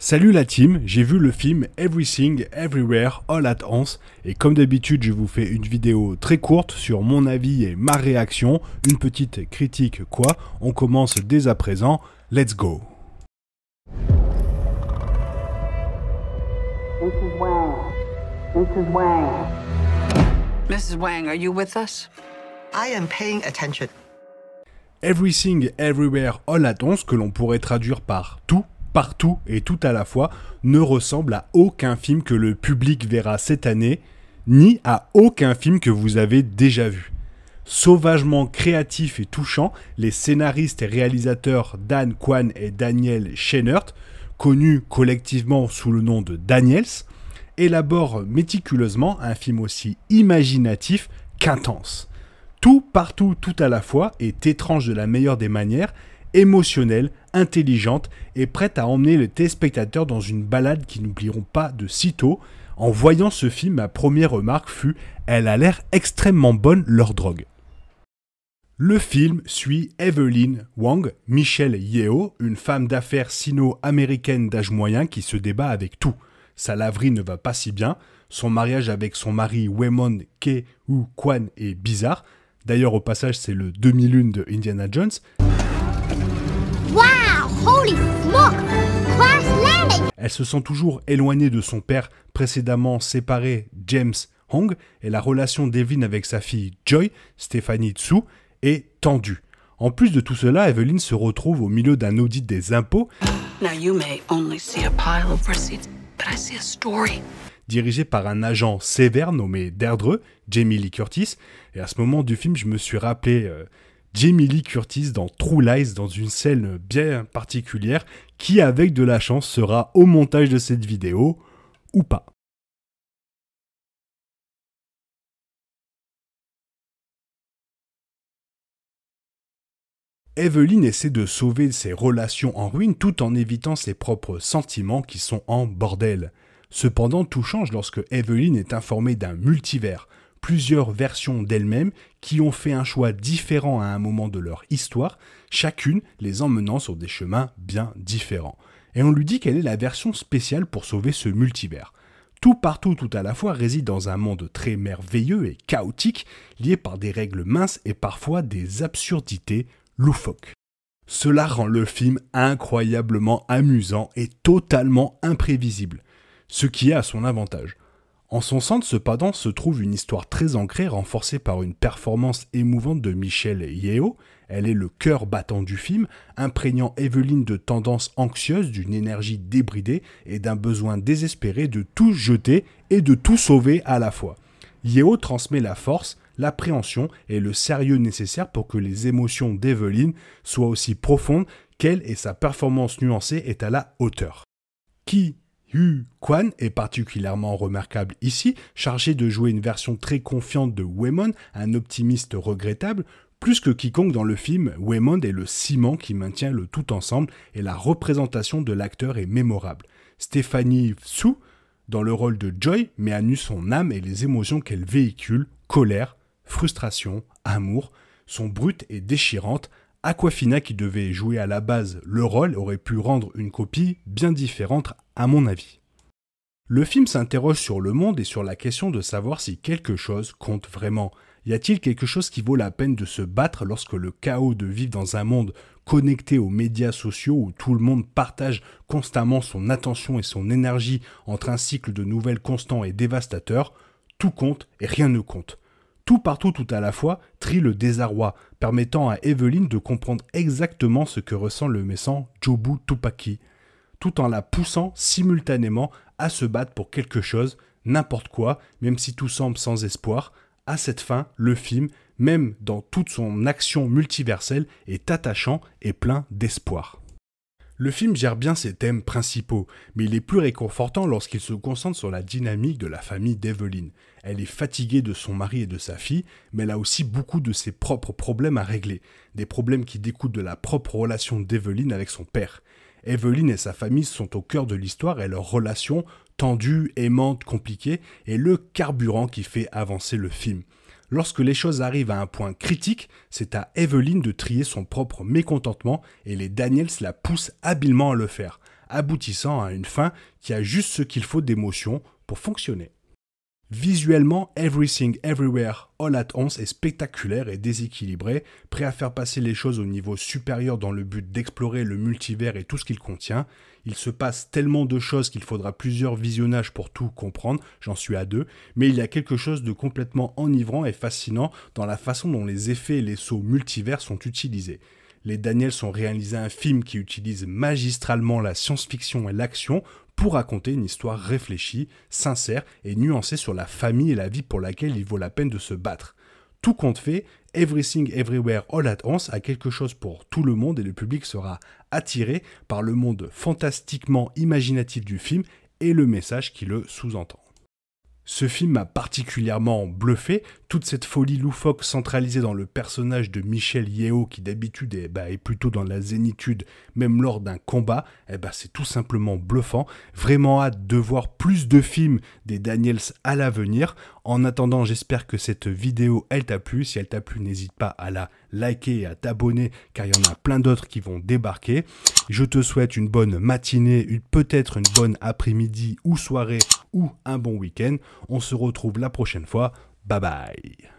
Salut la team, j'ai vu le film Everything, Everywhere, All at Once et comme d'habitude je vous fais une vidéo très courte sur mon avis et ma réaction, une petite critique quoi, on commence dès à présent, let's go. Mrs. Wang. Mrs. Wang. Mrs. Wang, are you with us? I am paying attention. Everything, Everywhere, All at Once, que l'on pourrait traduire par tout, partout et tout à la fois, ne ressemble à aucun film que le public verra cette année, ni à aucun film que vous avez déjà vu. Sauvagement créatif et touchant, les scénaristes et réalisateurs Dan Kwan et Daniel Scheinert, connus collectivement sous le nom de Daniels, élaborent méticuleusement un film aussi imaginatif qu'intense. Tout, partout, tout à la fois est étrange de la meilleure des manières, émotionnelle, intelligente et prête à emmener le téléspectateur dans une balade qui n'oublieront pas de sitôt. En voyant ce film, ma première remarque fut « Elle a l'air extrêmement bonne leur drogue ». Le film suit Evelyn Wang, Michelle Yeoh, une femme d'affaires sino-américaine d'âge moyen qui se débat avec tout. Sa laverie ne va pas si bien, son mariage avec son mari Waymond Ke-Huy Kwan est bizarre. D'ailleurs au passage c'est le 2001 de Indiana Jones. Wow, holy smoke! Crash landing! Elle se sent toujours éloignée de son père précédemment séparé James Hong et la relation d'Evelyn avec sa fille Joy, Stephanie Hsu, est tendue. En plus de tout cela, Evelyn se retrouve au milieu d'un audit des impôts. Now you may only see a pile of receipts, but I see a story. Dirigé par un agent sévère nommé Deirdre, Jamie Lee Curtis. Et à ce moment du film, je me suis rappelé Jamie Lee Curtis dans True Lies, dans une scène bien particulière, qui avec de la chance sera au montage de cette vidéo, ou pas. Evelyn essaie de sauver ses relations en ruine tout en évitant ses propres sentiments qui sont en bordel. Cependant, tout change lorsque Evelyn est informée d'un multivers, plusieurs versions d'elle-même qui ont fait un choix différent à un moment de leur histoire, chacune les emmenant sur des chemins bien différents. Et on lui dit qu'elle est la version spéciale pour sauver ce multivers. Tout partout, tout à la fois réside dans un monde très merveilleux et chaotique, lié par des règles minces et parfois des absurdités loufoques. Cela rend le film incroyablement amusant et totalement imprévisible, ce qui est à son avantage. En son centre, cependant, se trouve une histoire très ancrée, renforcée par une performance émouvante de Michelle Yeoh. Elle est le cœur battant du film, imprégnant Evelyn de tendances anxieuses, d'une énergie débridée et d'un besoin désespéré de tout jeter et de tout sauver à la fois. Yeoh transmet la force, l'appréhension et le sérieux nécessaires pour que les émotions d'Evelyn soient aussi profondes qu'elle et sa performance nuancée est à la hauteur. Ke-Huy Kwan est particulièrement remarquable ici, chargé de jouer une version très confiante de Waymond, un optimiste regrettable. Plus que quiconque dans le film, Waymond est le ciment qui maintient le tout ensemble et la représentation de l'acteur est mémorable. Stephanie Hsu, dans le rôle de Joy, met à nu son âme et les émotions qu'elle véhicule, colère, frustration, amour, sont brutes et déchirantes. Awkwafina, qui devait jouer à la base le rôle, aurait pu rendre une copie bien différente à mon avis. Le film s'interroge sur le monde et sur la question de savoir si quelque chose compte vraiment. Y a-t-il quelque chose qui vaut la peine de se battre lorsque le chaos de vivre dans un monde connecté aux médias sociaux où tout le monde partage constamment son attention et son énergie entre un cycle de nouvelles constant et dévastateur, tout compte et rien ne compte. Tout partout, tout à la fois, trie le désarroi, permettant à Evelyn de comprendre exactement ce que ressent le méchant Jobu Tupaki, tout en la poussant simultanément à se battre pour quelque chose, n'importe quoi, même si tout semble sans espoir. À cette fin, le film, même dans toute son action multiverselle, est attachant et plein d'espoir. Le film gère bien ses thèmes principaux, mais il est plus réconfortant lorsqu'il se concentre sur la dynamique de la famille d'Evelyn. Elle est fatiguée de son mari et de sa fille, mais elle a aussi beaucoup de ses propres problèmes à régler, des problèmes qui découlent de la propre relation d'Evelyn avec son père. Evelyn et sa famille sont au cœur de l'histoire et leur relation, tendue, aimante, compliquée, est le carburant qui fait avancer le film. Lorsque les choses arrivent à un point critique, c'est à Evelyn de trier son propre mécontentement et les Daniels la poussent habilement à le faire. aboutissant à une fin qui a juste ce qu'il faut d'émotion pour fonctionner. Visuellement, Everything Everywhere All at Once est spectaculaire et déséquilibré, prêt à faire passer les choses au niveau supérieur dans le but d'explorer le multivers et tout ce qu'il contient. Il se passe tellement de choses qu'il faudra plusieurs visionnages pour tout comprendre, j'en suis à 2, mais il y a quelque chose de complètement enivrant et fascinant dans la façon dont les effets et les sauts multivers sont utilisés. Les Daniels ont réalisé un film qui utilise magistralement la science-fiction et l'action pour raconter une histoire réfléchie, sincère et nuancée sur la famille et la vie pour laquelle il vaut la peine de se battre. Tout compte fait, Everything Everywhere All at Once a quelque chose pour tout le monde et le public sera attiré par le monde fantastiquement imaginatif du film et le message qui le sous-entend. Ce film m'a particulièrement bluffé, toute cette folie loufoque centralisée dans le personnage de Michelle Yeoh qui d'habitude est plutôt dans la zénitude, même lors d'un combat, c'est tout simplement bluffant. Vraiment hâte de voir plus de films des Daniels à l'avenir. En attendant, j'espère que cette vidéo elle t'a plu. Si elle t'a plu, n'hésite pas à la liker et à t'abonner car il y en a plein d'autres qui vont débarquer. Je te souhaite une bonne matinée, peut-être une bonne après-midi ou soirée ou un bon week-end. On se retrouve la prochaine fois. Bye bye.